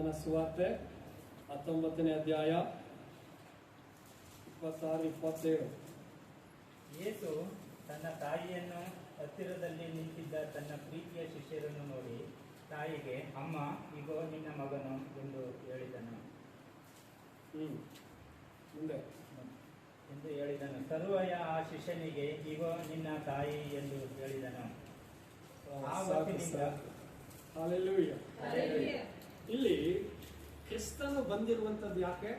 ಯೋಹಾನನ ಸುವಾರ್ತೆ 19ನೇ ಅಧ್ಯಾಯ 26-27. ಯೇಸು ತನ್ನ ತಾಯಿಯನ್ನು ಹತ್ತಿರದಲ್ಲಿ ನಿಂತಿದ್ದ ತನ್ನ ಪ್ರೀತಿಯ ಶಿಷ್ಯರನ್ನು ನೋಡಿ ತಾಯಿಗೆ, ಅಮ್ಮ, ಇಗೋ ನಿನ್ನ ಮಗನು ಎಂದು ಹೇಳಿದನು. ತರುವಾಯ ಆ ಶಿಷ್ಯನಿಗೆ, ಇಗೋ ನಿನ್ನ ತಾಯಿ ಎಂದು ಹೇಳಿದನು. ಇಲ್ಲಿ ಕ್ರಿಸ್ತನು ಬಂದಿರುವಂತದ್ದು ಯಾಕೆ?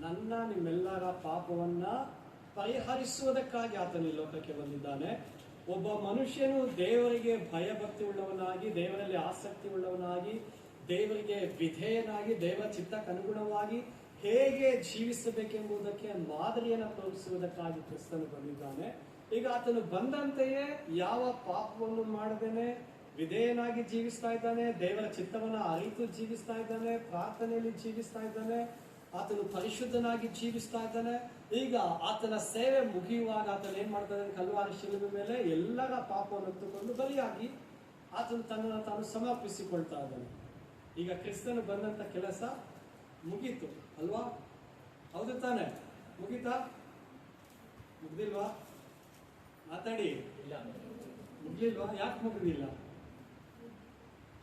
ನನ್ನ ನಿಮ್ಮೆಲ್ಲರ ಪಾಪವನ್ನ ಪರಿಹರಿಸುವುದಕ್ಕಾಗಿ ಆತನು ಈ ಲೋಕಕ್ಕೆ ಬಂದಿದ್ದಾನೆ. ಒಬ್ಬ ಮನುಷ್ಯನು ದೇವರಿಗೆ ಭಯಭಕ್ತಿ ಉಳ್ಳವನಾಗಿ, ದೇವರಲ್ಲಿ ಆಸಕ್ತಿ ಉಳ್ಳವನಾಗಿ, ದೇವರಿಗೆ ವಿಧೇಯನಾಗಿ, ದೇವರ ಚಿತ್ತಕ್ಕನುಗುಣವಾಗಿ ಹೇಗೆ ಜೀವಿಸಬೇಕೆಂಬುದಕ್ಕೆ ಮಾದರಿಯನ್ನು ತೋರಿಸುವುದಕ್ಕಾಗಿ ಕ್ರಿಸ್ತನು ಬಂದಿದ್ದಾನೆ. ಈಗ ಆತನು ಬಂದಂತೆಯೇ ಯಾವ ಪಾಪವನ್ನು ಮಾಡದೇನೆ ವಿಧೇಯನಾಗಿ ಜೀವಿಸ್ತಾ ಇದ್ದಾನೆ, ದೇವರ ಚಿತ್ತವನ್ನ ಅರಿತು ಜೀವಿಸ್ತಾ ಇದ್ದಾನೆ, ಪ್ರಾರ್ಥನೆಯಲ್ಲಿ ಜೀವಿಸ್ತಾ ಇದ್ದಾನೆ, ಆತನು ಪರಿಶುದ್ಧನಾಗಿ ಜೀವಿಸ್ತಾ ಇದ್ದಾನೆ. ಈಗ ಆತನ ಸೇವೆ ಮುಗಿಯುವಾಗ ಆತನ ಏನ್ ಮಾಡ್ತಾನೆ? ಕಲ್ವಾರಿ ಶಿಲುಬೆ ಮೇಲೆ ಎಲ್ಲರ ಪಾಪವನ್ನು ಹೊತ್ತುಕೊಂಡು ಬಲಿಯಾಗಿ ಆತನು ತನ್ನನ್ನು ತಾನು ಸಮರ್ಪಿಸಿಕೊಳ್ತಾ ಇದ್ದಾನೆ. ಈಗ ಕ್ರಿಸ್ತನು ಬಂದಂತ ಕೆಲಸ ಮುಗೀತು ಅಲ್ವಾ? ಹೌದು ತಾನೆ? ಮುಗೀತಾ? ಮುಗ್ದಿಲ್ವಾ? ಮಾತಾಡಿ. ಮುಗ್ಲಿಲ್ವಾ? ಯಾಕೆ ಮುಗ್ದಿಲ್ಲ?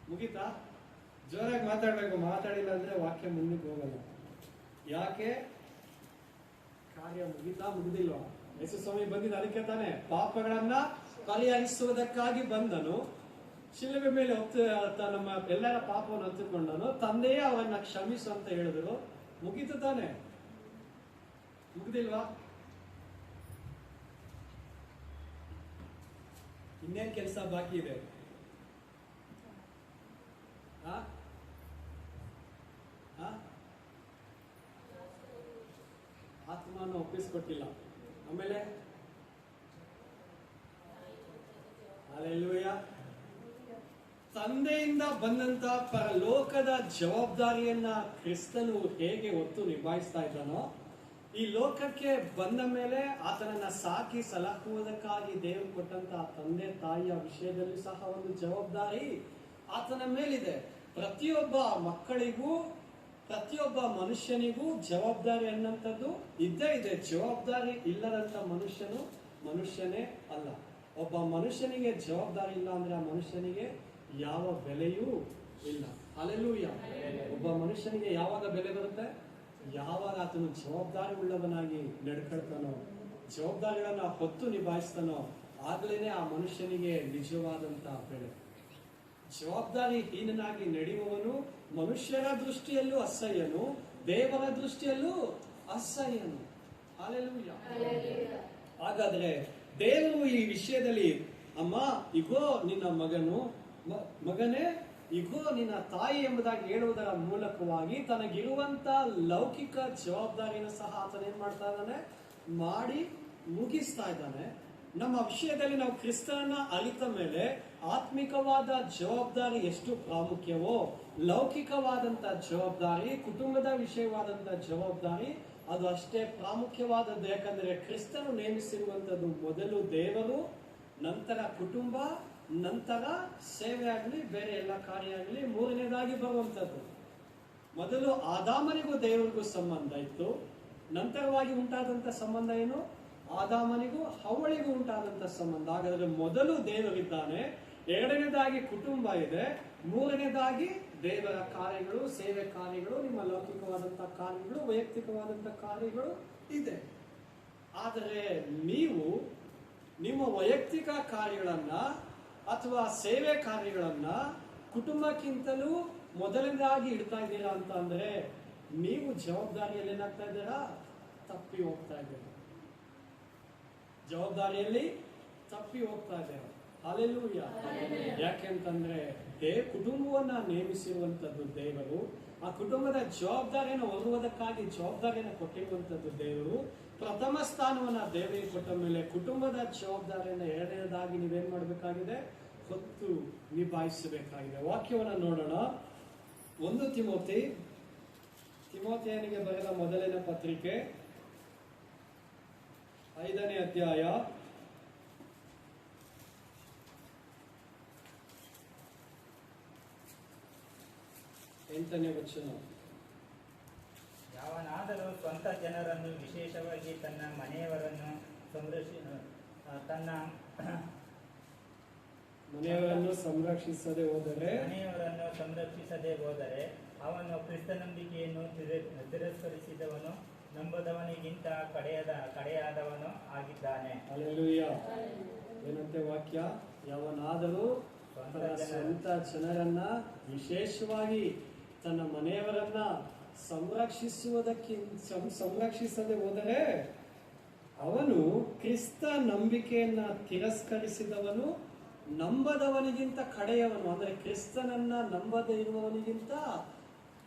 ಮುಗೀತಾ? ಜೋರಾಗಿ ಮಾತಾಡ್ಬೇಕು. ಮಾತಾಡಿಲ್ಲ ಅಂದ್ರೆ ವಾಕ್ಯ ಮುಂದಕ್ಕೆ ಹೋಗಲ್ಲ. ಯಾಕೆ? ಕಾರ್ಯ ಮುಗಿತಾ? ಮುಗ್ದಿಲ್ವಾ? ಯೇಸು ಸ್ವಾಮಿ ಬಂದಿದ್ದ ಅದಕ್ಕೆ ತಾನೆ, ಪಾಪಗಳನ್ನ ಪರಿಹರಿಸುವುದಕ್ಕಾಗಿ ಬಂದನು. ಶಿಲುಬೆ ಮೇಲೆ ನಮ್ಮ ಎಲ್ಲರ ಪಾಪವನ್ನು ಹೊತ್ತುಕೊಂಡನು. ತಂದೆಯೇ ಅವನ್ನ ಕ್ಷಮಿಸು ಅಂತ ಹೇಳಿದ್ರು. ಮುಗೀತು ತಾನೆ? ಮುಗ್ದಿಲ್ವಾ? ಇನ್ನೇನ್ ಕೆಲಸ ಬಾಕಿ ಇದೆ? ಆತ್ಮನ ಒಪ್ಪಿಸ್ಕೊಟ್ಟಿಲ್ಲ. ಆಮೇಲೆ ಹಲ್ಲೆಲೂಯಾ, ತಂದೆಯಿಂದ ಬಂದಂತ ಪರಲೋಕದ ಜವಾಬ್ದಾರಿಯನ್ನ ಕ್ರಿಸ್ತನು ಹೇಗೆ ಹೊತ್ತು ನಿಭಾಯಿಸ್ತಾ ಇದ್ದಾನೋ, ಈ ಲೋಕಕ್ಕೆ ಬಂದ ಮೇಲೆ ಆತನನ್ನ ಸಾಕಿ ಸಲಹುವುದಕ್ಕಾಗಿ ದೇವರು ಕೊಟ್ಟಂತ ತಂದೆ ತಾಯಿಯ ವಿಷಯದಲ್ಲಿ ಸಹ ಒಂದು ಜವಾಬ್ದಾರಿ ಆತನ ಮೇಲಿದೆ. ಪ್ರತಿಯೊಬ್ಬ ಮಕ್ಕಳಿಗೂ, ಪ್ರತಿಯೊಬ್ಬ ಮನುಷ್ಯನಿಗೂ ಜವಾಬ್ದಾರಿ ಅನ್ನಂಥದ್ದು ಇದ್ದೇ ಇದೆ. ಜವಾಬ್ದಾರಿ ಇಲ್ಲದಂತ ಮನುಷ್ಯನು ಮನುಷ್ಯನೇ ಅಲ್ಲ. ಒಬ್ಬ ಮನುಷ್ಯನಿಗೆ ಜವಾಬ್ದಾರಿ ಇಲ್ಲ ಅಂದ್ರೆ ಆ ಮನುಷ್ಯನಿಗೆ ಯಾವ ಬೆಲೆಯೂ ಇಲ್ಲ. ಹಲ್ಲೆಲೂಯಾ. ಒಬ್ಬ ಮನುಷ್ಯನಿಗೆ ಯಾವಾಗ ಬೆಲೆ ಬರುತ್ತೆ? ಯಾವಾಗ ಆತನು ಜವಾಬ್ದಾರಿ ಉಳ್ಳವನಾಗಿ ನಡ್ಕೊಳ್ತಾನೋ, ಜವಾಬ್ದಾರಿಗಳನ್ನ ಹೊತ್ತು ನಿಭಾಯಿಸ್ತಾನೋ, ಆಗ್ಲೇನೆ ಆ ಮನುಷ್ಯನಿಗೆ ನಿಜವಾದಂತ ಬೆಲೆ. ಜವಾಬ್ದಾರಿ ಹೀನನಾಗಿ ನಡೆಯುವವನು ಮನುಷ್ಯರ ದೃಷ್ಟಿಯಲ್ಲೂ ಅಸಹ್ಯನು, ದೇವರ ದೃಷ್ಟಿಯಲ್ಲೂ ಅಸಹ್ಯನು. ಹಲ್ಲೆಲೂಯಾ. ಹಾಗಾದ್ರೆ ದೇವರು ಈ ವಿಷಯದಲ್ಲಿ, ಅಮ್ಮ ಇಗೋ ನಿನ್ನ ಮಗನು, ಮಗನೇ ಇಗೋ ನಿನ್ನ ತಾಯಿ ಎಂಬುದಾಗಿ ಹೇಳುವುದರ ಮೂಲಕವಾಗಿ ತನಗಿರುವಂತ ಲೌಕಿಕ ಜವಾಬ್ದಾರಿಯನ್ನು ಸಹ ಆತನ ಏನ್ ಮಾಡ್ತಾ ಇದ್ದಾನೆ? ಮಾಡಿ ಮುಗಿಸ್ತಾ ಇದ್ದಾನೆ. ನಮ್ಮ ವಿಷಯದಲ್ಲಿ ನಾವು ಕ್ರಿಸ್ತನನ್ನ ಅರಿತ ಮೇಲೆ ಆತ್ಮಿಕವಾದ ಜವಾಬ್ದಾರಿ ಎಷ್ಟು ಪ್ರಾಮುಖ್ಯವೋ, ಲೌಕಿಕವಾದಂತ ಜವಾಬ್ದಾರಿ, ಕುಟುಂಬದ ವಿಷಯವಾದಂತ ಜವಾಬ್ದಾರಿ ಅದು ಅಷ್ಟೇ ಪ್ರಾಮುಖ್ಯವಾದದ್ದು. ಯಾಕಂದ್ರೆ ಕ್ರಿಸ್ತನು ನೇಮಿಸಿರುವಂತದ್ದು ಮೊದಲು ದೇವರು, ನಂತರ ಕುಟುಂಬ, ನಂತರ ಸೇವೆ ಆಗಲಿ, ಬೇರೆ ಎಲ್ಲ ಕಾರ್ಯ ಆಗಲಿ ಮೂರನೇದಾಗಿ ಬರುವಂತದ್ದು. ಮೊದಲು ಆದಾಮನಿಗೂ ದೇವರಿಗೂ ಸಂಬಂಧ ಇತ್ತು. ನಂತರವಾಗಿ ಉಂಟಾದಂತ ಸಂಬಂಧ ಏನು? ಆದಾಮನಿಗೂ ಹವ್ವಳಿಗೂ ಉಂಟಾದಂತ ಸಂಬಂಧ. ಹಾಗಾದ್ರೆ ಮೊದಲು ದೇವರಿದ್ದಾನೆ, ಎರಡನೇದಾಗಿ ಕುಟುಂಬ ಇದೆ, ಮೂರನೇದಾಗಿ ದೇವರ ಕಾರ್ಯಗಳು, ಸೇವೆ ಕಾರ್ಯಗಳು, ನಿಮ್ಮ ಲೌಕಿಕವಾದಂತ ಕಾರ್ಯಗಳು, ವೈಯಕ್ತಿಕವಾದಂತ ಕಾರ್ಯಗಳು ಇದೆ. ಆದರೆ ನೀವು ನಿಮ್ಮ ವೈಯಕ್ತಿಕ ಕಾರ್ಯಗಳನ್ನ ಅಥವಾ ಸೇವೆ ಕಾರ್ಯಗಳನ್ನ ಕುಟುಂಬಕ್ಕಿಂತಲೂ ಮೊದಲನೇದಾಗಿ ಇಡ್ತಾ ಇದ್ದೀರಾ ಅಂತ ಅಂದ್ರೆ ನೀವು ಜವಾಬ್ದಾರಿಯಲ್ಲಿ ಏನಾಗ್ತಾ ಇದ್ದೀರಾ? ತಪ್ಪಿ ಹೋಗ್ತಾ ಇದ್ದೀರಾ. ಜವಾಬ್ದಾರಿಯಲ್ಲಿ ತಪ್ಪಿ ಹೋಗ್ತಾ ಇದ್ದೀರಾ. ಹಲ್ಲೆಲೂಯಾ. ಯಾಕೆಂತಂದ್ರೆ ಕುಟುಂಬವನ್ನ ನೇಮಿಸಿರುವಂತದ್ದು ದೇವರು. ಆ ಕುಟುಂಬದ ಜವಾಬ್ದಾರಿಯನ್ನು ಹೊರುವುದಕ್ಕಾಗಿ ಜವಾಬ್ದಾರಿಯನ್ನು ಕೊಟ್ಟಿರುವಂತದ್ದು ದೇವರು. ಪ್ರಥಮ ಸ್ಥಾನವನ್ನ ದೇವರಿಗೆ ಕೊಟ್ಟ ಮೇಲೆ ಕುಟುಂಬದ ಜವಾಬ್ದಾರಿಯನ್ನು ಎರಡನೇದಾಗಿ ನೀವೇನ್ ಮಾಡಬೇಕಾಗಿದೆ? ಹೊತ್ತು ನಿಭಾಯಿಸಬೇಕಾಗಿದೆ. ವಾಕ್ಯವನ್ನ ನೋಡೋಣ. 1 ತಿಮೋಥೆಯನಿಗೆ ಬರೆದ ಮೊದಲನೇ ಪತ್ರಿಕೆ 5ನೇ ಅಧ್ಯಾಯ 8 8ನೇ ವಚನ. ಯಾವನಾದರೂ ಸ್ವಂತ ಜನರನ್ನು, ವಿಶೇಷವಾಗಿ ತನ್ನ ಮನೆಯವರನ್ನು ಸಂರಕ್ಷಿಸದೆ ಹೋದರೆ ಅವನು ಕ್ರಿಸ್ತನಂಬಿಕೆಯನ್ನು ತಿರಸ್ಕರಿಸಿದವನು, ನಂಬದವನಿಗಿಂತ ಕಡೆಯಾದವನು ಆಗಿದ್ದಾನೆ. ಹಲ್ಲೆಲೂಯಾ. ಏನಂತೆ ವಾಕ್ಯ? ಯಾವನಾದರೂ ತನ್ನ ಸ್ವಂತ ಜನರನ್ನ, ವಿಶೇಷವಾಗಿ ತನ್ನ ಮನೆಯವರನ್ನ ಸಂರಕ್ಷಿಸದೆ ಹೋದರೆ ಅವನು ಕ್ರಿಸ್ತ ನಂಬಿಕೆಯನ್ನ ತಿರಸ್ಕರಿಸಿದವನು, ನಂಬದವನಿಗಿಂತ ಕಡೆಯವನು. ಅಂದ್ರೆ ಕ್ರಿಸ್ತನನ್ನ ನಂಬದೇ ಇರುವವನಿಗಿಂತ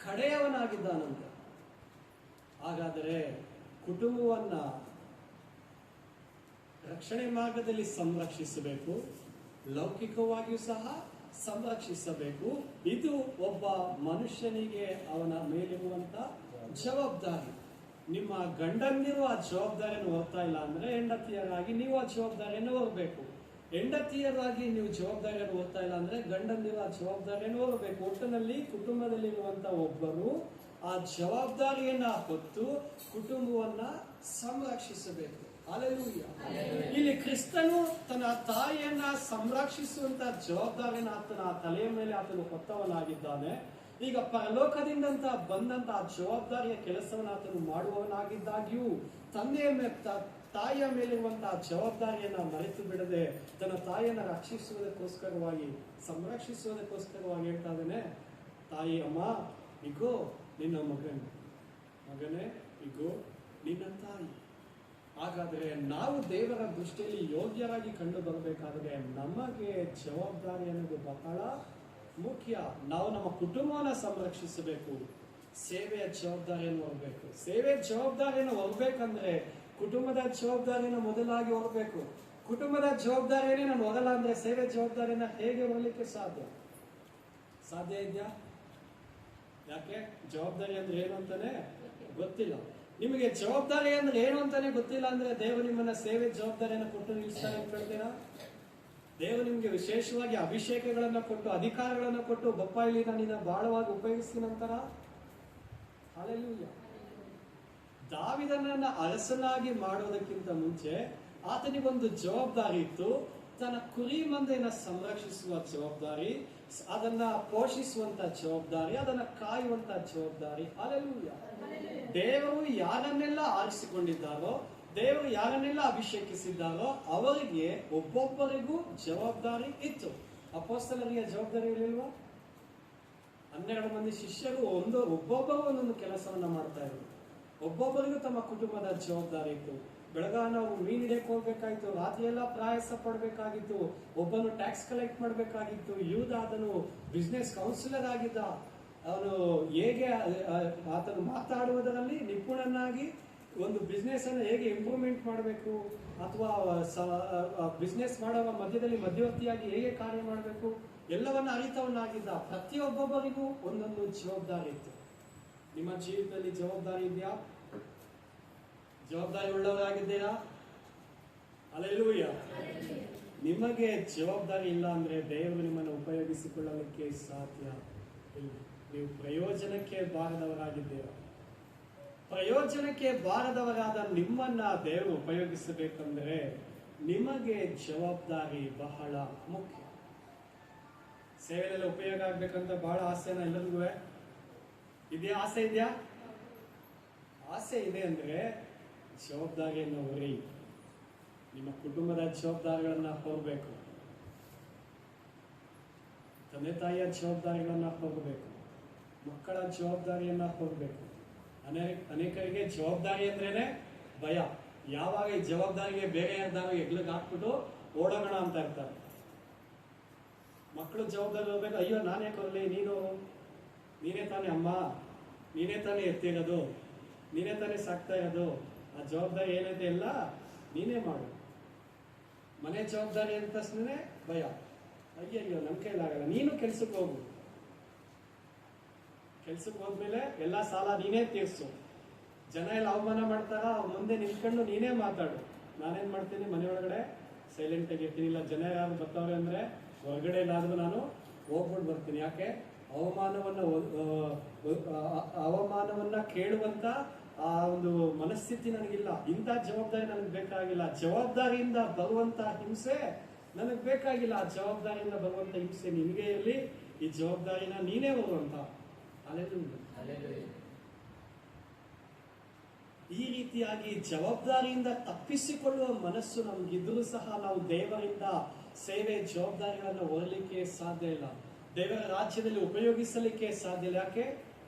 ಕಡೆಯವನಾಗಿದ್ದಾನಂತೆ. ಹಾಗಾದರೆ ಕುಟುಂಬವನ್ನ ರಕ್ಷಣೆ ಮಾರ್ಗದಲ್ಲಿ ಸಂರಕ್ಷಿಸಬೇಕು, ಲೌಕಿಕವಾಗಿಯೂ ಸಹ ಸಂರಕ್ಷಿಸಬೇಕು. ಇದು ಒಬ್ಬ ಮನುಷ್ಯನಿಗೆ ಅವನ ಮೇಲಿರುವಂತ ಜವಾಬ್ದಾರಿ. ನಿಮ್ಮ ಗಂಡಂದಿರು ಆ ಜವಾಬ್ದಾರಿಯನ್ನು ಹೊರ್ತಾ ಇಲ್ಲ ಅಂದ್ರೆ ಹೆಂಡತಿಯರಾಗಿ ನೀವು ಆ ಜವಾಬ್ದಾರಿಯನ್ನು ಹೊರಬೇಕು. ಹೆಂಡತಿಯರಾಗಿ ನೀವು ಜವಾಬ್ದಾರಿಯನ್ನು ಹೊರ್ತಾ ಇಲ್ಲ ಅಂದ್ರೆ ಗಂಡಂದಿರು ಆ ಜವಾಬ್ದಾರಿಯನ್ನು ಹೊರಬೇಕು. ಒಟ್ಟಿನಲ್ಲಿ ಕುಟುಂಬದಲ್ಲಿರುವಂತ ಒಬ್ಬರು ಆ ಜವಾಬ್ದಾರಿಯನ್ನ ಹೊತ್ತು ಕುಟುಂಬವನ್ನ ಸಂರಕ್ಷಿಸಬೇಕು. ಹಲ್ಲೆಲೂಯಾ. ಇಲ್ಲಿ ಕ್ರಿಸ್ತನು ತನ್ನ ತಾಯಿಯನ್ನ ಸಂರಕ್ಷಿಸುವಂತ ಜವಾಬ್ದಾರಿಯನ್ನು ಆತನ ತಲೆಯ ಮೇಲೆ ಆತನು ಹೊತ್ತವನಾಗಿದ್ದಾನೆ. ಈಗ ಪರಲೋಕದಿಂದ ಬಂದಂತ ಜವಾಬ್ದಾರಿಯ ಕೆಲಸವನ್ನು ಆತನು ಮಾಡುವವನಾಗಿದ್ದಾಗ್ಯೂ ತಾಯಿಯ ಮೇಲಿರುವಂತಹ ಜವಾಬ್ದಾರಿಯನ್ನ ಮರೆತು ಬಿಡದೆ ತನ್ನ ತಾಯಿಯನ್ನ ರಕ್ಷಿಸುವುದಕ್ಕೋಸ್ಕರವಾಗಿ, ಸಂರಕ್ಷಿಸುವುದಕ್ಕೋಸ್ಕರವಾಗಿ ಹೇಳ್ತಾ ಇದ್ದಾನೆ, ತಾಯಿ, ಅಮ್ಮ ಇಗೋ ನಿನ್ನ ಮಗನೇ ಇಗೋ ನಿನ್ನ ತಾಯಿ. ಹಾಗಾದರೆ ನಾವು ದೇವರ ದೃಷ್ಟಿಯಲ್ಲಿ ಯೋಗ್ಯರಾಗಿ ಕಂಡು ಬರಬೇಕಾದ್ರೆ ನಮಗೆ ಜವಾಬ್ದಾರಿ ಅನ್ನೋದು ಬಹಳ ಮುಖ್ಯ. ನಾವು ನಮ್ಮ ಕುಟುಂಬವನ್ನ ಸಂರಕ್ಷಿಸಬೇಕು, ಸೇವೆಯ ಜವಾಬ್ದಾರಿಯನ್ನು ಹೊರಬೇಕು. ಸೇವೆಯ ಜವಾಬ್ದಾರಿಯನ್ನು ಹೊರಬೇಕಂದ್ರೆ ಕುಟುಂಬದ ಜವಾಬ್ದಾರಿಯನ್ನು ಮೊದಲಾಗಿ ಹೊರಬೇಕು. ಕುಟುಂಬದ ಜವಾಬ್ದಾರಿಯನ್ನೇ ನಾನು ಹೊರಲ್ಲ ಅಂದ್ರೆ ಸೇವೆ ಜವಾಬ್ದಾರಿಯನ್ನ ಹೇಗೆ ಹೊರಲಿಕ್ಕೆ ಸಾಧ್ಯ ಇದೆಯಾ? ಯಾಕೆ? ಜವಾಬ್ದಾರಿ ಅಂದ್ರೆ ಏನು ಅಂತಾನೆ ಗೊತ್ತಿಲ್ಲ. ನಿಮಗೆ ಜವಾಬ್ದಾರಿ ಅಂದ್ರೆ ಏನು ಅಂತಾನೆ ಗೊತ್ತಿಲ್ಲ ಅಂದ್ರೆ ದೇವರು ನಿಮ್ಮನ್ನ ಸೇವೆ ಜವಾಬ್ದಾರಿಯನ್ನು ಕೊಟ್ಟು ನಿಲ್ಲಿಸ್ತಾನೆ ಅಂತ ಹೇಳ್ತೀರಾ? ದೇವರು ನಿಮ್ಗೆ ವಿಶೇಷವಾಗಿ ಅಭಿಷೇಕಗಳನ್ನ ಕೊಟ್ಟು, ಅಧಿಕಾರಗಳನ್ನ ಕೊಟ್ಟು, ಬಪ್ಪ ಇಲ್ಲಿ ನಾನು ಬಹಳವಾಗಿ ಉಪಯೋಗಿಸ್ತೀನಂತಾರ? ಹಲ್ಲೆಲೂಯಾ. ದಾವೀದನನ್ನ ಅರಸನಾಗಿ ಮಾಡೋದಕ್ಕಿಂತ ಮುಂಚೆ ಆತನಿಗೊಂದು ಜವಾಬ್ದಾರಿ ಇತ್ತು. ತನ್ನ ಕುರಿ ಮಂದೆಯನ್ನ ಸಂರಕ್ಷಿಸುವ ಜವಾಬ್ದಾರಿ, ಅದನ್ನ ಪೋಷಿಸುವಂತ ಜವಾಬ್ದಾರಿ, ಅದನ್ನ ಕಾಯುವಂತ ಜವಾಬ್ದಾರಿ. ಹಲ್ಲೆಲೂಯಾ. ದೇವರು ಯಾರನ್ನೆಲ್ಲ ಆರಿಸಿಕೊಂಡಿದ್ದಾರೋ, ದೇವರು ಯಾರನ್ನೆಲ್ಲ ಅಭಿಷೇಕಿಸಿದ್ದಾರೋ ಅವರಿಗೆ ಒಬ್ಬೊಬ್ಬರಿಗೂ ಜವಾಬ್ದಾರಿ ಇತ್ತು. ಅಪೊಸ್ತಲರಿಗೆ ಜವಾಬ್ದಾರಿ ಇರಲಿಲ್ವಾ? 12 ಮಂದಿ ಶಿಷ್ಯರು ಒಬ್ಬೊಬ್ಬರು ಒಂದೊಂದು ಕೆಲಸವನ್ನ ಮಾಡ್ತಾ ಇದ್ರು. ಒಬ್ಬೊಬ್ಬರಿಗೂ ತಮ್ಮ ಕುಟುಂಬದ ಜವಾಬ್ದಾರಿ ಇತ್ತು. ಬೆಳಗಾನ ನಾವು ಮೀನ್ ಹಿಡಿಯಕ್ಕೆ ಹೋಗ್ಬೇಕಾಗಿತ್ತು, ರಾತ್ರಿ ಎಲ್ಲ ಪ್ರಯಾಸ ಪಡ್ಬೇಕಾಗಿತ್ತು. ಒಬ್ಬನು ಟ್ಯಾಕ್ಸ್ ಕಲೆಕ್ಟ್ ಮಾಡ್ಬೇಕಾಗಿತ್ತು. ಯೂದ ಆತನು ಬಿಸ್ನೆಸ್ ಕೌನ್ಸಿಲರ್ ಆಗಿದ್ದ. ಅವನು ಹೇಗೆ ಆತನು ಮಾತಾಡುವುದರಲ್ಲಿ ನಿಪುಣನಾಗಿ ಒಂದು ಬಿಸ್ನೆಸ್ ಅನ್ನು ಹೇಗೆ ಇಂಪ್ರೂವ್ಮೆಂಟ್ ಮಾಡಬೇಕು, ಅಥವಾ ಬಿಸ್ನೆಸ್ ಮಾಡುವ ಮಧ್ಯದಲ್ಲಿ ಮಧ್ಯವರ್ತಿಯಾಗಿ ಹೇಗೆ ಕಾರ್ಯ ಮಾಡಬೇಕು, ಎಲ್ಲವನ್ನ ಅರಿತವನಾಗಿದ್ದ. ಪ್ರತಿಯೊಬ್ಬೊಬ್ಬರಿಗೂ ಒಂದೊಂದು ಜವಾಬ್ದಾರಿ ಇತ್ತು. ನಿಮ್ಮ ಜೀವಿತದಲ್ಲಿ ಜವಾಬ್ದಾರಿ ಇದೆಯಾ? ಜವಾಬ್ದಾರಿ ಉಳ್ಳವರಾಗಿದ್ದೀರಾ? ಹಲ್ಲೆಲೂಯಾ. ನಿಮಗೆ ಜವಾಬ್ದಾರಿ ಇಲ್ಲ ಅಂದ್ರೆ ದೇವರು ನಿಮ್ಮನ್ನು ಉಪಯೋಗಿಸಿಕೊಳ್ಳಲಿಕ್ಕೆ ಸಾಧ್ಯ ಇಲ್ಲ. ನೀವು ಪ್ರಯೋಜನಕ್ಕೆ ಬಾರದವರಾಗಿದ್ದೀರಾ. ಪ್ರಯೋಜನಕ್ಕೆ ಬಾರದವರಾದ ನಿಮ್ಮನ್ನ ದೇವರು ಉಪಯೋಗಿಸಬೇಕಂದ್ರೆ ನಿಮಗೆ ಜವಾಬ್ದಾರಿ ಬಹಳ ಮುಖ್ಯ. ಸೇವೆಯಲ್ಲಿ ಉಪಯೋಗ ಆಗ್ಬೇಕಂತ ಬಹಳ ಆಸೆನ ಎಲ್ಲರಿಗೂ ಇದೆಯಾ? ಆಸೆ ಇದೆಯಾ? ಆಸೆ ಇದೆ ಅಂದ್ರೆ ಜವಾಬ್ದಾರಿಯನ್ನು ಹೊರಿ. ನಿಮ್ಮ ಕುಟುಂಬದ ಜವಾಬ್ದಾರಿಗಳನ್ನ ಹೊರಬೇಕು, ತಂದೆ ತಾಯಿಯ ಜವಾಬ್ದಾರಿಗಳನ್ನ ಹೊರಬೇಕು, ಮಕ್ಕಳ ಜವಾಬ್ದಾರಿಯನ್ನ ಹೊರಬೇಕು. ಅನೇಕರಿಗೆ ಜವಾಬ್ದಾರಿ ಅಂದ್ರೇನೆ ಭಯ. ಯಾವಾಗ ಈ ಜವಾಬ್ದಾರಿಗೆ ಬೇರೆ ಯಾರ್ದಾರು ಎಗ್ಲಿಗೆ ಹಾಕ್ಬಿಟ್ಟು ಓಡೋಗೋಣ ಅಂತ ಇರ್ತಾರೆ. ಮಕ್ಕಳು ಜವಾಬ್ದಾರಿ ಹೋಗ್ಬೇಕು. ಅಯ್ಯೋ ನಾನೇ ಕೊರಲಿ, ನೀನೇ ತಾನೇ ಅಮ್ಮ, ನೀನೇ ತಾನೇ ಎತ್ತಿರೋದು, ನೀನೇ ತಾನೇ ಸಾಕ್ತಾ ಇರೋದು, ಆ ಜವಾಬ್ದಾರಿ ಏನೈತೆ ಎಲ್ಲ ನೀನೇ ಮಾಡು. ಮನೆ ಜವಾಬ್ದಾರಿ ಅಂತ ತಕ್ಷಣ ಭಯ. ಅಯ್ಯಯ್ಯೋ ನಮ್ ಕೈಲಾಗಲ್ಲ, ನೀನು ಕೆಲ್ಸಕ್ಕೆ ಹೋಗು. ಕೆಲ್ಸಕ್ಕೆ ಹೋದ್ಮೇಲೆ ಎಲ್ಲಾ ಸಾಲ ನೀನೇ ತೀರ್ಸು. ಜನ ಎಲ್ಲ ಅವಮಾನ ಮಾಡ್ತಾರ, ಅವ್ರ ಮುಂದೆ ನಿಂತ್ಕೊಂಡು ನೀನೇ ಮಾತಾಡು. ನಾನೇನ್ ಮಾಡ್ತೀನಿ, ಮನೆಯೊಳಗಡೆ ಸೈಲೆಂಟ್ ಆಗಿ ಇರ್ತೀನಿ. ಇಲ್ಲ ಜನ ಯಾರು ಬರ್ತಾವ್ರೆ ಅಂದ್ರೆ ಹೊರಗಡೆ ಎಲ್ಲಾದ್ರೂ ನಾನು ಹೋಗ್ಬಿಟ್ಟು ಬರ್ತೀನಿ. ಯಾಕೆ? ಅವಮಾನವನ್ನ ಕೇಳುವಂತ ಆ ಒಂದು ಮನಸ್ಥಿತಿ ನನಗಿಲ್ಲ. ಇಂಥ ಜವಾಬ್ದಾರಿ ನನಗೆ ಬೇಕಾಗಿಲ್ಲ. ಜವಾಬ್ದಾರಿಯಿಂದ ಬರುವಂತ ಹಿಂಸೆ ನನಗೆ ಬೇಕಾಗಿಲ್ಲ. ಆ ಜವಾಬ್ದಾರಿಯಿಂದ ಬರುವಂತ ಹಿಂಸೆ ನಿನಗೆ ಇರಲಿ, ಈ ಜವಾಬ್ದಾರಿನ ನೀನೇ ಬರುವಂತ. ಈ ರೀತಿಯಾಗಿ ಜವಾಬ್ದಾರಿಯಿಂದ ತಪ್ಪಿಸಿಕೊಳ್ಳುವ ಮನಸ್ಸು ನಮ್ಗಿದ್ರೂ ಸಹ ನಾವು ದೇವರಿಂದ ಸೇವೆ ಜವಾಬ್ದಾರಿಗಳನ್ನು ಹೊರಲಿಕ್ಕೆ ಸಾಧ್ಯ ಇಲ್ಲ. ದೇವರ ರಾಜ್ಯದಲ್ಲಿ ಉಪಯೋಗಿಸಲಿಕ್ಕೆ ಸಾಧ್ಯ ಇಲ್ಲ. ಯಾಕೆ?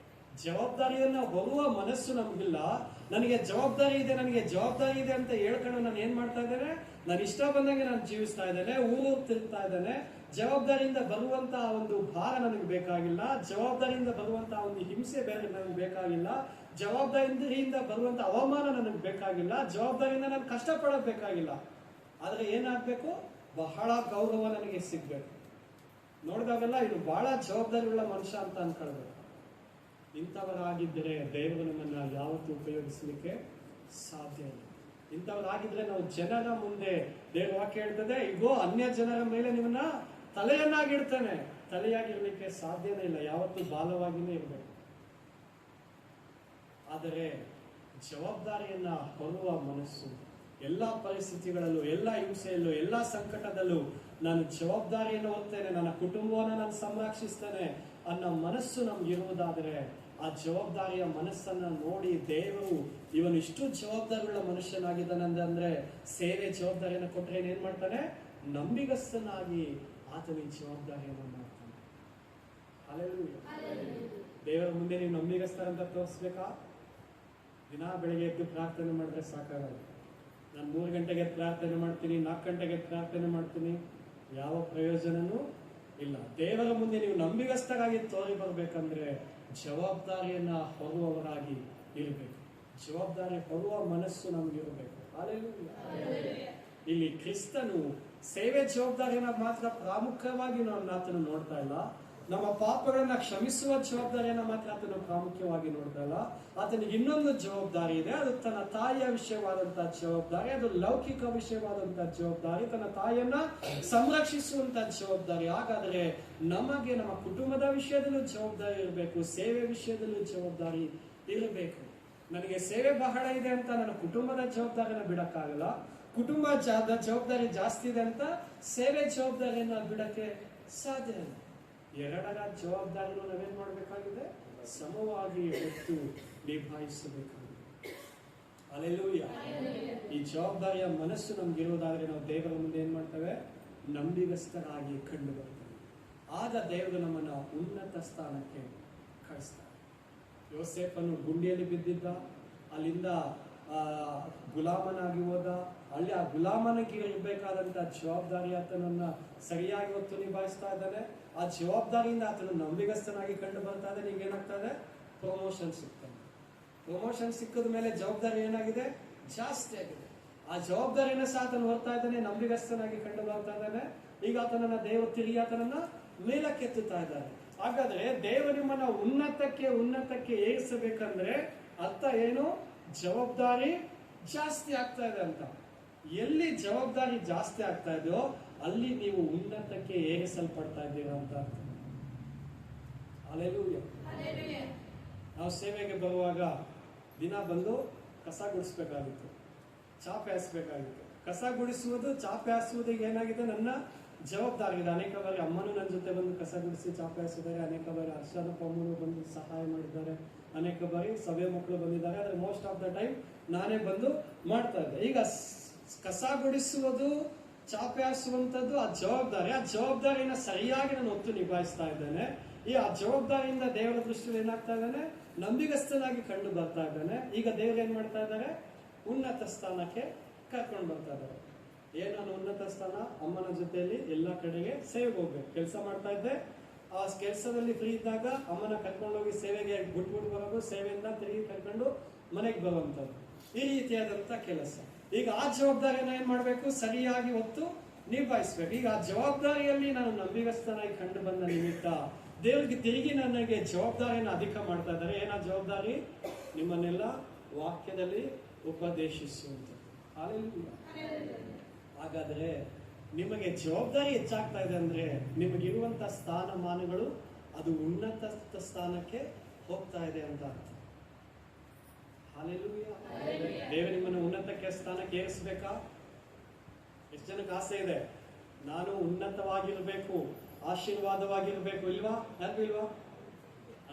ಜವಾಬ್ದಾರಿಯನ್ನ ಹೊರುವ ಮನಸ್ಸು ನಮ್ಗಿಲ್ಲ. ನನಗೆ ಜವಾಬ್ದಾರಿ ಇದೆ ಅಂತ ಹೇಳ್ಕೊಂಡು ನಾನು ಏನ್ ಮಾಡ್ತಾ ಇದ್ದೇನೆ? ನಾನು ಇಷ್ಟ ಬಂದಂಗೆ ನಾನು ಜೀವಿಸ್ತಾ ಇದ್ದೇನೆ, ಊರು ತಿರುಗ್ತಾ ಇದ್ದೇನೆ. ಜವಾಬ್ದಾರಿಯಿಂದ ಬರುವಂತ ಒಂದು ಭಾರ ನನಗೆ ಬೇಕಾಗಿಲ್ಲ. ಜವಾಬ್ದಾರಿಯಿಂದ ಬರುವಂತ ಒಂದು ಹಿಂಸೆ ಬೇರೆ ನನಗೆ ಬೇಕಾಗಿಲ್ಲ. ಜವಾಬ್ದಾರಿಯಿಂದ ಬರುವಂತ ಅವಮಾನ ನನಗೆ ಬೇಕಾಗಿಲ್ಲ. ಜವಾಬ್ದಾರಿಯಿಂದ ನಾನು ಕಷ್ಟಪಡೋದು ಬೇಕಾಗಿಲ್ಲ. ಆದ್ರೆ ಏನಾಗ್ಬೇಕು? ಬಹಳ ಗೌರವ ನನಗೆ ಸಿಗ್ಬೇಕು. ನೋಡಿದಾಗೆಲ್ಲ ಇದು ಬಹಳ ಜವಾಬ್ದಾರಿಯುಳ್ಳ ಮನುಷ್ಯ ಅಂತ ಅನ್ಕೊಳ್ಬೇಕು. ಇಂಥವರಾಗಿದ್ದರೆ ದೇವರು ನಮ್ಮನ್ನ ಯಾವತ್ತೂ ಉಪಯೋಗಿಸಲಿಕ್ಕೆ ಸಾಧ್ಯ ಇಲ್ಲ. ಇಂಥವರಾಗಿದ್ರೆ ನಾವು ಜನರ ಮುಂದೆ, ದೇವರ ವಾಕ್ಯ ಹೇಳ್ತದೆ, ಇಗೋ ಅನ್ಯ ಜನರ ಮೇಲೆ ನಿಮ್ಮನ್ನ ತಲೆಯನ್ನಾಗಿಡ್ತಾನೆ. ತಲೆಯಾಗಿರ್ಲಿಕ್ಕೆ ಸಾಧ್ಯನೇ ಇಲ್ಲ. ಯಾವತ್ತೂ ಬಾಲವಾಗಿನೇ ಇರಬೇಕು. ಆದರೆ ಜವಾಬ್ದಾರಿಯನ್ನ ಹೊರುವ ಮನಸ್ಸು, ಎಲ್ಲ ಪರಿಸ್ಥಿತಿಗಳಲ್ಲೂ, ಎಲ್ಲ ಹಿಂಸೆಯಲ್ಲೂ, ಎಲ್ಲ ಸಂಕಟದಲ್ಲೂ ನಾನು ಜವಾಬ್ದಾರಿಯನ್ನು ಹೊತ್ತೇನೆ, ನನ್ನ ಕುಟುಂಬವನ್ನು ನಾನು ಸಂರಕ್ಷಿಸ್ತೇನೆ ಅನ್ನೋ ಮನಸ್ಸು ನಮ್ಗಿರುವುದಾದರೆ, ಆ ಜವಾಬ್ದಾರಿಯ ಮನಸ್ಸನ್ನ ನೋಡಿ ದೇವರು ಇವನು ಇಷ್ಟು ಜವಾಬ್ದಾರಿಯುಳ್ಳ ಮನುಷ್ಯನಾಗಿದ್ದಾನೆ ಅಂದ್ರೆ ಸೇವೆ ಜವಾಬ್ದಾರಿಯನ್ನು ಕೊಟ್ಟರೆ ಏನ್ ಮಾಡ್ತಾನೆ? ನಂಬಿಗಸ್ತನಾಗಿ ಆತನ ಈ ಜವಾಬ್ದಾರಿಯನ್ನು ಮಾಡ್ತಾನೆ. ದೇವರ ಮುಂದೆ ನೀವು ನಂಬಿಗಸ್ತರಂತ ತೋರಿಸ್ಬೇಕಾ? ದಿನ ಬೆಳಿಗ್ಗೆ ಎದ್ದು ಪ್ರಾರ್ಥನೆ ಮಾಡಿದ್ರೆ ಸಾಕಾಗಲ್ಲ. ನಾನು 3 ಗಂಟೆಗೆ ಪ್ರಾರ್ಥನೆ ಮಾಡ್ತೀನಿ, 4 ಗಂಟೆಗೆ ಪ್ರಾರ್ಥನೆ ಮಾಡ್ತೀನಿ, ಯಾವ ಪ್ರಯೋಜನನೂ ಇಲ್ಲ. ದೇವರ ಮುಂದೆ ನೀವು ನಂಬಿಗಸ್ತರಾಗಿ ತೋರಿ ಬರ್ಬೇಕಂದ್ರೆ ಜವಾಬ್ದಾರಿಯನ್ನ ಹೊರುವವರಾಗಿ ಇರಬೇಕು. ಜವಾಬ್ದಾರಿ ಹೊರುವ ಮನಸ್ಸು ನಮಗಿರಬೇಕು. ಇಲ್ಲಿ ಕ್ರಿಸ್ತನು ಸೇವೆ ಜವಾಬ್ದಾರಿಯನ್ನ ಮಾತ್ರ ಪ್ರಾಮುಖ್ಯವಾಗಿ ಆತನು ನೋಡ್ತಾ ಇಲ್ಲ. ನಮ್ಮ ಪಾಪಗಳನ್ನ ಕ್ಷಮಿಸುವ ಜವಾಬ್ದಾರಿಯನ್ನ ಮಾತ್ರ ಆತನು ಪ್ರಾಮುಖ್ಯವಾಗಿ ನೋಡ್ತಾ ಇಲ್ಲ. ಆತನಿಗೆ ಇನ್ನೊಂದು ಜವಾಬ್ದಾರಿ ಇದೆ. ಅದು ತನ್ನ ತಾಯಿಯ ವಿಷಯವಾದಂತಹ ಜವಾಬ್ದಾರಿ. ಅದು ಲೌಕಿಕ ವಿಷಯವಾದಂತಹ ಜವಾಬ್ದಾರಿ, ತನ್ನ ತಾಯಿಯನ್ನ ಸಂರಕ್ಷಿಸುವಂತ ಜವಾಬ್ದಾರಿ. ಹಾಗಾದ್ರೆ ನಮಗೆ ನಮ್ಮ ಕುಟುಂಬದ ವಿಷಯದಲ್ಲೂ ಜವಾಬ್ದಾರಿ ಇರಬೇಕು, ಸೇವೆ ವಿಷಯದಲ್ಲೂ ಜವಾಬ್ದಾರಿ ಇರಬೇಕು. ನನಗೆ ಸೇವೆ ಬಹಳ ಇದೆ ಅಂತ ನನ್ನ ಕುಟುಂಬದ ಜವಾಬ್ದಾರಿನ ಬಿಡಕ್ಕಾಗಲ್ಲ. ಕುಟುಂಬ ಜವಾಬ್ದಾರಿ ಜಾಸ್ತಿ ಇದೆ ಅಂತ ಸೇವೆ ಜವಾಬ್ದಾರಿಯನ್ನ ಬಿಡಕ್ಕೆ ಸಾಧ್ಯ ಇಲ್ಲ. ಎರಡರ ಜವಾಬ್ದಾರಿಯನ್ನು ನಾವೇನ್ ಮಾಡಬೇಕಾಗಿದೆ? ಸಮವಾಗಿ ಹೊತ್ತು ನಿಭಾಯಿಸಬೇಕಾಗಿದೆ. ಅಲ್ಲೆಲ್ಲೂಯ್ಯ. ಈ ಜವಾಬ್ದಾರಿಯ ಮನಸ್ಸು ನಮ್ಗಿರುವುದಾದ್ರೆ ನಾವು ದೇವರ ಮುಂದೆ ಏನ್ ಮಾಡ್ತೇವೆ? ನಂಬಿಗಸ್ತರಾಗಿ ಕಂಡು ಬರ್ತೇವೆ. ಆಗ ದೇವರು ನಮ್ಮನ್ನ ಉನ್ನತ ಸ್ಥಾನಕ್ಕೆ ಕಳಿಸ್ತಾರೆ. ಯೋಸೇಫನು ಗುಂಡಿಯಲ್ಲಿ ಬಿದ್ದಿದ್ದ, ಅಲ್ಲಿಂದ ಗುಲಾಮನಾಗಿ ಹೋದ. ಅಲ್ಲಿ ಆ ಗುಲಾಮನಿಗೆ ಇರಬೇಕಾದಂತ ಜವಾಬ್ದಾರಿ ಆತನನ್ನ ಸರಿಯಾಗಿ ಹೊತ್ತು ನಿಭಾಯಿಸ್ತಾ ಇದ್ದಾನೆ. ಆ ಜವಾಬ್ದಾರಿಯಿಂದ ಆತನು ನಂಬಿಗಸ್ತನಾಗಿ ಕಂಡು ಬರ್ತಾ ಇದ್ದಾನೆ. ಈಗ ಏನಾಗ್ತಾ ಇದೆ? ಪ್ರಮೋಷನ್ ಸಿಗ್ತಾನೆ. ಪ್ರಮೋಷನ್ ಸಿಕ್ಕದ ಮೇಲೆ ಜವಾಬ್ದಾರಿ ಏನಾಗಿದೆ? ಜಾಸ್ತಿ ಆಗಿದೆ. ಆ ಜವಾಬ್ದಾರಿನ ಸಹ ಆತನು ಹೊರ್ತಾ ಇದ್ದಾನೆ, ನಂಬಿಗಸ್ತನಾಗಿ ಕಂಡು ಬರ್ತಾ ಇದ್ದಾನೆ. ಈಗ ಆತನನ್ನ ದೇವರು ತಿರುಗಿ ಆತನನ್ನ ಮೇಲಕ್ಕೆತ್ತುತ್ತಾ ಇದ್ದಾರೆ. ಹಾಗಾದ್ರೆ ದೇವರು ನಿಮ್ಮನ್ನ ಉನ್ನತಕ್ಕೆ ಏರಿಸಬೇಕಂದ್ರೆ ಅರ್ಥ ಏನು? ಜವಾಬ್ದಾರಿ ಜಾಸ್ತಿ ಆಗ್ತಾ ಇದೆ ಅಂತ. ಎಲ್ಲಿ ಜವಾಬ್ದಾರಿ ಜಾಸ್ತಿ ಆಗ್ತಾ ಇದೆಯೋ ಅಲ್ಲಿ ನೀವು ಉನ್ನತಕ್ಕೆ ಏರಿಸಲ್ಪಡ್ತಾ ಇದ್ದೀರಾ ಅಂತ ಅರ್ಥ. ಹಲ್ಲೆಲೂಯಾ. ನಾವು ಸೇವೆಗೆ ಬರುವಾಗ ದಿನ ಬಂದು ಕಸ ಗುಡಿಸ್ಬೇಕಾಗಿತ್ತು, ಚಾಪೆ ಹಾಸ್ಬೇಕಾಗಿತ್ತು. ಕಸ ಗುಡಿಸುವುದು, ಚಾಪೆ ಹಾಸುವುದಿಗೆ ಏನಾಗಿದೆ? ನನ್ನ ಜವಾಬ್ದಾರಿ ಇದೆ. ಅನೇಕ ಬಾರಿ ಅಮ್ಮನೂ ನನ್ನ ಜೊತೆ ಬಂದು ಕಸ ಗುಡಿಸಿ ಚಾಪೆ ಹಾಸಿದ್ದಾರೆ. ಅನೇಕ ಬಾರಿ ಹರ್ಷನಪ್ಪ ಅಮ್ಮನೂ ಬಂದು ಸಹಾಯ ಮಾಡಿದ್ದಾರೆ. ಅನೇಕ ಬಾರಿ ಸಭೆ ಮಕ್ಕಳು ಬಂದಿದ್ದಾರೆ. ಆದ್ರೆ ಮೋಸ್ಟ್ ಆಫ್ ದ ಟೈಮ್ ನಾನೇ ಬಂದು ಮಾಡ್ತಾ ಇದ್ದೆ. ಈಗ ಕಸ ಗುಡಿಸುವುದು, ಚಾಪೆ ಹಾಸುವಂತದ್ದು ಆ ಜವಾಬ್ದಾರಿ. ಆ ಜವಾಬ್ದಾರಿನ ಸರಿಯಾಗಿ ನಾನು ಹೊತ್ತು ನಿಭಾಯಿಸ್ತಾ ಇದ್ದೇನೆ. ಆ ಜವಾಬ್ದಾರಿಯಿಂದ ದೇವರ ದೃಷ್ಟಿಯಲ್ಲಿ ಏನಾಗ್ತಾ ಇದ್ದಾನೆ? ನಂಬಿಗಸ್ತನಾಗಿ ಕಂಡು ಬರ್ತಾ ಇದ್ದಾನೆ. ಈಗ ದೇವರು ಏನ್ ಮಾಡ್ತಾ ಇದ್ದಾರೆ? ಉನ್ನತ ಸ್ಥಾನಕ್ಕೆ ಕರ್ಕೊಂಡು ಬರ್ತಾ ಇದ್ದಾರೆ. ನಾನು ಉನ್ನತ ಸ್ಥಾನ? ಅಮ್ಮನ ಜೊತೆಯಲ್ಲಿ ಎಲ್ಲಾ ಕಡೆಗೆ ಸೇವೆಗೆ ಹೋಗ್ಬೇಕು. ಕೆಲಸ ಮಾಡ್ತಾ ಇದ್ದೆ. ಆ ಕೆಲಸದಲ್ಲಿ ಫ್ರೀ ಇದ್ದಾಗ ಅಮ್ಮನ ಕರ್ಕೊಂಡೋಗಿ ಸೇವೆಗೆ ಬಿಟ್ಬಿಟ್ಟು ಬರೋದು, ಸೇವೆಯಿಂದ ತಿರುಗಿ ಕರ್ಕೊಂಡು ಮನೆಗೆ ಬರುವಂತದ್ದು, ಈ ರೀತಿಯಾದಂತ ಕೆಲಸ. ಈಗ ಆ ಜವಾಬ್ದಾರಿಯನ್ನು ಏನ್ ಮಾಡ್ಬೇಕು? ಸರಿಯಾಗಿ ಹೊತ್ತು ನಿಭಾಯಿಸ್ಬೇಕು. ಈಗ ಆ ಜವಾಬ್ದಾರಿಯಲ್ಲಿ ನಾನು ನಂಬಿಗಸ್ತನಾಗಿ ಕಂಡು ಬಂದ ನಿಮಿತ್ತ ದೇವರಿಗೆ ತಿರುಗಿ ನನಗೆ ಜವಾಬ್ದಾರಿಯನ್ನು ಅಧಿಕ ಮಾಡ್ತಾ ಇದ್ದಾರೆ. ಏನಾ ಜವಾಬ್ದಾರಿ? ನಿಮ್ಮನ್ನೆಲ್ಲ ವಾಕ್ಯದಲ್ಲಿ ಉಪದೇಶಿಸುವಂಥದ್ದು. ಹಾಗಾದ್ರೆ ನಿಮಗೆ ಜವಾಬ್ದಾರಿ ಹೆಚ್ಚಾಗ್ತಾ ಇದೆ ಅಂದ್ರೆ ನಿಮಗಿರುವಂತ ಸ್ಥಾನಮಾನಗಳು ಅದು ಉನ್ನತ ಸ್ಥಾನಕ್ಕೆ ಹೋಗ್ತಾ ಇದೆ ಅಂತ ಅರ್ಥ. ಹಾಲೆಲೂಯಾ. ದೇವರು ನಿಮ್ಮನ್ನು ಉನ್ನತಕ್ಕೆ ಸ್ಥಾನಕ್ಕೆ ಏರಿಸಬೇಕಾ? ಎಷ್ಟು ಜನಕ್ಕೆ ಆಸೆ ಇದೆ ನಾನು ಉನ್ನತವಾಗಿರ್ಬೇಕು, ಆಶೀರ್ವಾದವಾಗಿರ್ಬೇಕು? ಇಲ್ವಾ? ಯಾರಿಗೂ ಇಲ್ವಾ?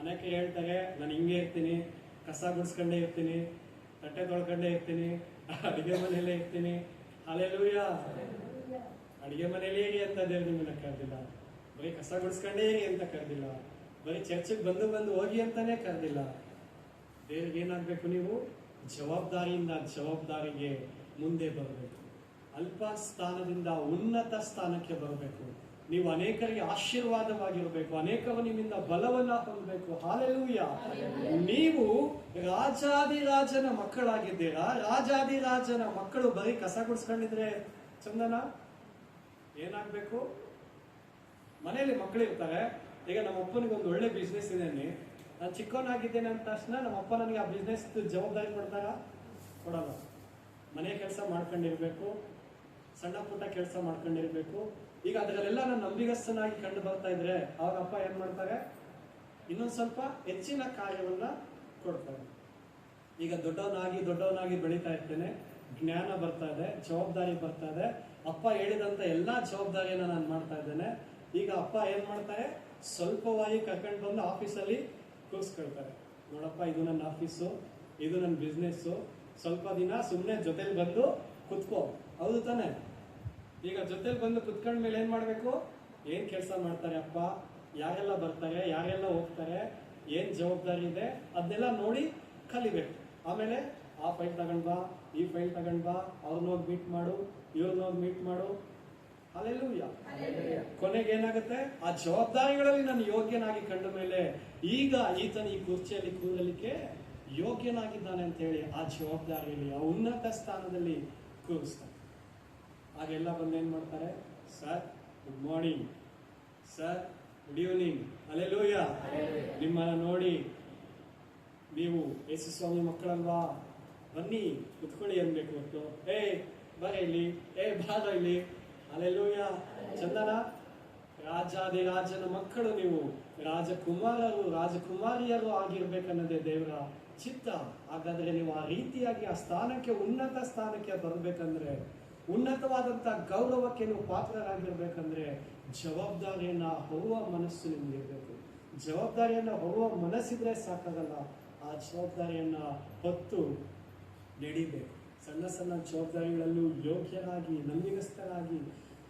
ಅನೇಕ ಹೇಳ್ತಾರೆ ನಾನು ಹಿಂಗೆ ಇರ್ತೀನಿ, ಕಸ ಗುಡಿಸ್ಕೊಂಡೇ ಇರ್ತೀನಿ, ತಟ್ಟೆ ತೊಳ್ಕೊಂಡೇ ಇರ್ತೀನಿ, ಅಡಿಗೆ ಮನೆಯಲ್ಲೇ ಇರ್ತೀನಿ. ಹಾಲೆಲೂಯಾ. ಅಡಿಗೆ ಮನೆಯಲ್ಲೇ ಇರಿ ಅಂತ ದೇವ್ರು ನಿಮ್ಮನ್ನ ಕರೆದಿಲ್ಲ, ಬರೀ ಕಸ ಗುಡಿಸ್ಕೊಂಡೇ ಇರಿ ಅಂತ ಕರೆದಿಲ್ಲ, ಬರೀ ಚರ್ಚಿಗೆ ಬಂದು ಹೋಗಿ ಅಂತಾನೆ ಕರೆದಿಲ್ಲ. ದೇವ್ರಿಗೆ ಏನಾಗಬೇಕು? ನೀವು ಜವಾಬ್ದಾರಿಗೆ ಮುಂದೆ ಬರಬೇಕು. ಅಲ್ಪ ಸ್ಥಾನದಿಂದ ಉನ್ನತ ಸ್ಥಾನಕ್ಕೆ ಬರಬೇಕು. ನೀವು ಅನೇಕರಿಗೆ ಆಶೀರ್ವಾದವಾಗಿರಬೇಕು, ಅನೇಕರು ನಿಮ್ಮಿಂದ ಬಲವನ್ನ ಹೊಂದಬೇಕು. ಹಾಲೆಲೂಯಾ. ನೀವು ರಾಜಾದಿರಾಜನ ಮಕ್ಕಳಾಗಿದ್ದೀರಾ. ರಾಜಾದಿರಾಜನ ಮಕ್ಕಳು ಬರೀ ಕಸ ಗುಡಿಸ್ಕೊಂಡಿದ್ರೆ ಚಂದನ? ಏನಾಗ್ಬೇಕು? ಮನೆಯಲ್ಲಿ ಮಕ್ಕಳು ಇರ್ತಾರೆ. ಈಗ ನಮ್ಮ ಅಪ್ಪನಿಗೆ ಒಂದು ಒಳ್ಳೆ ಬಿಸ್ನೆಸ್ ಇದೆ, ನಾನು ಚಿಕ್ಕವನಾಗಿದ್ದೇನೆ ಅಂದ ತಕ್ಷಣ ನಮ್ಮ ಅಪ್ಪ ನನಗೆ ಆ ಬಿಸ್ನೆಸ್ ಜವಾಬ್ದಾರಿ ಕೊಡ್ತಾರ? ಕೊಡಲ್ಲ. ಮನೆ ಕೆಲಸ ಮಾಡ್ಕೊಂಡಿರ್ಬೇಕು, ಸಣ್ಣ ಪುಟ್ಟ ಕೆಲಸ ಮಾಡ್ಕೊಂಡಿರ್ಬೇಕು. ಈಗ ಅದರಲ್ಲೆಲ್ಲ ನಾನು ನಂಬಿಗಸ್ತನಾಗಿ ಕಂಡು ಬರ್ತಾ ಇದ್ರೆ ಅವ್ರ ಅಪ್ಪ ಏನ್ ಮಾಡ್ತಾರೆ? ಇನ್ನೊಂದು ಸ್ವಲ್ಪ ಹೆಚ್ಚಿನ ಕಾರ್ಯವನ್ನ ಕೊಡ್ತಾರೆ. ಈಗ ದೊಡ್ಡವನಾಗಿ ಬೆಳೀತಾ ಇರ್ತೇನೆ, ಜ್ಞಾನ ಬರ್ತಾ ಇದೆ, ಜವಾಬ್ದಾರಿ ಬರ್ತಾ ಇದೆ. ಅಪ್ಪ ಹೇಳಿದಂತ ಎಲ್ಲಾ ಜವಾಬ್ದಾರಿಯನ್ನ ನಾನು ಮಾಡ್ತಾ ಇದ್ದೇನೆ. ಈಗ ಅಪ್ಪ ಏನ್ ಮಾಡ್ತಾರೆ? ಸ್ವಲ್ಪವಾಗಿ ಕರ್ಕೊಂಡು ಬಂದು ಆಫೀಸಲ್ಲಿ ಕೂರಿಸ್ಕೊಳ್ತಾರೆ. ನೋಡಪ್ಪ, ಇದು ನನ್ನ ಆಫೀಸು, ಇದು ನನ್ನ ಬಿಸ್ನೆಸ್ಸು, ಸ್ವಲ್ಪ ದಿನ ಸುಮ್ಮನೆ ಜೊತೆಲಿ ಬಂದು ಕುತ್ಕೋ. ಹೌದು ತಾನೆ? ಈಗ ಜೊತೆಲಿ ಬಂದು ಕುತ್ಕೊಂಡ ಮೇಲೆ ಏನ್ ಮಾಡ್ಬೇಕು? ಏನ್ ಕೆಲಸ ಮಾಡ್ತಾರೆ ಅಪ್ಪ, ಯಾರೆಲ್ಲ ಬರ್ತಾರೆ, ಯಾರೆಲ್ಲ ಹೋಗ್ತಾರೆ, ಏನ್ ಜವಾಬ್ದಾರಿ ಇದೆ ಅದನ್ನೆಲ್ಲ ನೋಡಿ ಕಲಿಬೇಕು. ಆಮೇಲೆ ಆ ಫೈಲ್ ತಗೊಂಡ್ ಬಾ, ಈ ಫೈಲ್ ತಗೊಂಡ್ ಬಾ, ಅವ್ರನ್ನ ಹೋಗಿ ಮೀಟ್ ಮಾಡು, ಇವ್ರನ್ನ ಹೋಗಿ ಮೀಟ್ ಮಾಡು. ಹಲ್ಲೆಲೂಯಾ. ಕೊನೆಗೆ ಏನಾಗುತ್ತೆ? ಆ ಜವಾಬ್ದಾರಿಗಳಲ್ಲಿ ನಾನು ಯೋಗ್ಯನಾಗಿ ಕಂಡ ಮೇಲೆ ಈಗ ಈತನ ಈ ಕುರ್ಚಿಯಲ್ಲಿ ಕೂರಲಿಕ್ಕೆ ಯೋಗ್ಯನಾಗಿದ್ದಾನೆ ಅಂತ ಹೇಳಿ ಆ ಜವಾಬ್ದಾರಿಯಲ್ಲಿ, ಆ ಉನ್ನತ ಸ್ಥಾನದಲ್ಲಿ ಕೂರಿಸ್ತಾನೆ. ಹಾಗೆಲ್ಲ ಬಂದು ಏನ್ ಮಾಡ್ತಾರೆ? Sir good morning, sir good evening. Hallelujah. ನಿಮ್ಮನ್ನ ನೋಡಿ ನೀವು ಯೇಸು ಸ್ವಾಮಿ ಮಕ್ಕಳಲ್ವಾ, ಬನ್ನಿ ಕುತ್ಕೊಳ್ಳಿ ಅನ್ಬೇಕು ಹೊತ್ತು. ಬರ ಇಲ್ಲಿ, ಬಾರ ಇಲ್ಲಿ. ಹಲ್ಲೆಲೂಯಾ. ಚಂದನ? ರಾಜಾದಿರಾಜನ ಮಕ್ಕಳು ನೀವು, ರಾಜಕುಮಾರರು ರಾಜಕುಮಾರಿಯರು ಆಗಿರ್ಬೇಕನ್ನೋದೇ ದೇವರ ಚಿತ್ತ. ಹಾಗಾದ್ರೆ ನೀವು ಆ ರೀತಿಯಾಗಿ ಆ ಸ್ಥಾನಕ್ಕೆ, ಉನ್ನತ ಸ್ಥಾನಕ್ಕೆ ಬರಬೇಕಂದ್ರೆ, ಉನ್ನತವಾದಂತ ಗೌರವಕ್ಕೆ ನೀವು ಪಾತ್ರರಾಗಿರ್ಬೇಕಂದ್ರೆ ಜವಾಬ್ದಾರಿಯನ್ನ ಹೊರುವ ಮನಸ್ಸು ನಿಮ್ಗೆ ಇರಬೇಕು. ಜವಾಬ್ದಾರಿಯನ್ನ ಹೊರುವ ಮನಸ್ಸಿದ್ರೆ ಸಾಕಾಗಲ್ಲ, ಆ ಜವಾಬ್ದಾರಿಯನ್ನ ಹೊತ್ತು ನಡಿಬೇಕು. ಸಣ್ಣ ಸಣ್ಣ ಜವಾಬ್ದಾರಿಗಳಲ್ಲೂ ಯೋಗ್ಯರಾಗಿ, ನಂಬಿಗಸ್ತರಾಗಿ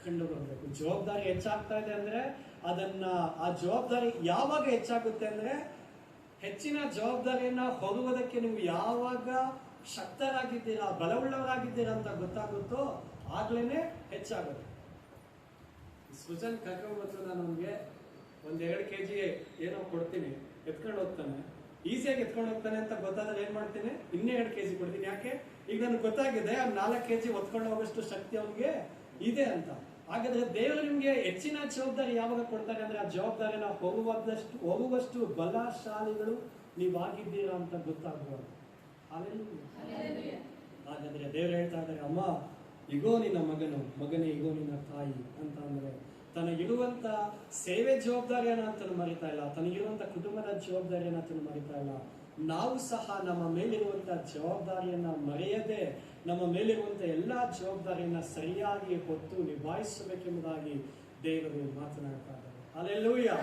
ಕಂಡು ಬರಬೇಕು. ಜವಾಬ್ದಾರಿ ಹೆಚ್ಚಾಗ್ತಾ ಇದೆ ಅಂದ್ರೆ ಆ ಜವಾಬ್ದಾರಿ ಯಾವಾಗ ಹೆಚ್ಚಾಗುತ್ತೆ ಅಂದ್ರೆ, ಹೆಚ್ಚಿನ ಜವಾಬ್ದಾರಿಯನ್ನ ಹೊರುವುದಕ್ಕೆ ನೀವು ಯಾವಾಗ ಶಕ್ತರಾಗಿದ್ದೀರಾ, ಬಲವುಳ್ಳವರಾಗಿದ್ದೀರಾ ಅಂತ ಗೊತ್ತಾಗುತ್ತೋ ಆಗ್ಲೇನೆ ಹೆಚ್ಚಾಗುತ್ತೆ. ಸೃಜನ್ ಕರ್ಕೊಂಡ್ಬಂದು ನಾನು ನಮ್ಗೆ 1-2 kg ಏನೋ ಕೊಡ್ತೀನಿ, ಎತ್ಕೊಂಡು ಹೋಗ್ತಾನೆ. ಈಸಿಯಾಗಿ ಎತ್ಕೊಂಡು ಹೋಗ್ತಾನೆ ಅಂತ ಗೊತ್ತಾದ್ರೆ ಏನ್ ಮಾಡ್ತೀನಿ? ಇನ್ನೇ 2 kg ಕೊಡ್ತೀನಿ. ಯಾಕೆ? ಈಗ ನನಗೆ ಗೊತ್ತಾಗಿದೆ ಆ 4 kg ಹೊತ್ಕೊಂಡು ಹೋಗೋಷ್ಟು ಶಕ್ತಿ ಅವನಿಗೆ ಇದೆ ಅಂತ. ಹಾಗಾದ್ರೆ ದೇವರು ನಿಮ್ಗೆ ಹೆಚ್ಚಿನ ಜವಾಬ್ದಾರಿ ಯಾವಾಗ ಕೊಡ್ತಾರೆ ಅಂದ್ರೆ, ಆ ಜವಾಬ್ದಾರಿನ ಹೋಗುವಷ್ಟು ಬಲಶಾಲಿಗಳು ನೀವಾಗಿದ್ದೀರಾ ಅಂತ ಗೊತ್ತಾಗುವ. ಹಾಗಾದ್ರೆ ದೇವರು ಹೇಳ್ತಾ ಇದ್ದಾರೆ, ಅಮ್ಮ ಇಗೋ ನಿನ್ನ ಮಗನು, ಮಗನೇ ಇಗೋ ನಿನ್ನ ತಾಯಿ ಅಂತ. ಅಂದ್ರೆ ತನಗಿರುವಂತ ಸೇವೆ ಜವಾಬ್ದಾರಿಯನ್ನ ಆತನು ಮರಿತಾ ಇಲ್ಲ, ತನಗಿರುವಂತ ಕುಟುಂಬದ ಜವಾಬ್ದಾರಿಯನ್ನ ಆತನು ಮರಿತಾ ಇಲ್ಲ. ನಾವು ಸಹ ನಮ್ಮ ಮೇಲಿರುವಂತ ಜವಾಬ್ದಾರಿಯನ್ನ ಮರೆಯದೆ, ನಮ್ಮ ಮೇಲಿರುವಂತ ಎಲ್ಲಾ ಜವಾಬ್ದಾರಿಯನ್ನ ಸರಿಯಾಗಿ ಹೊತ್ತು ನಿಭಾಯಿಸಬೇಕೆಂಬುದಾಗಿ ದೇವರು ಮಾತನಾಡ್ತಾ ಇದ್ದಾರೆ. ಹಲ್ಲೆಲೂಯಾ.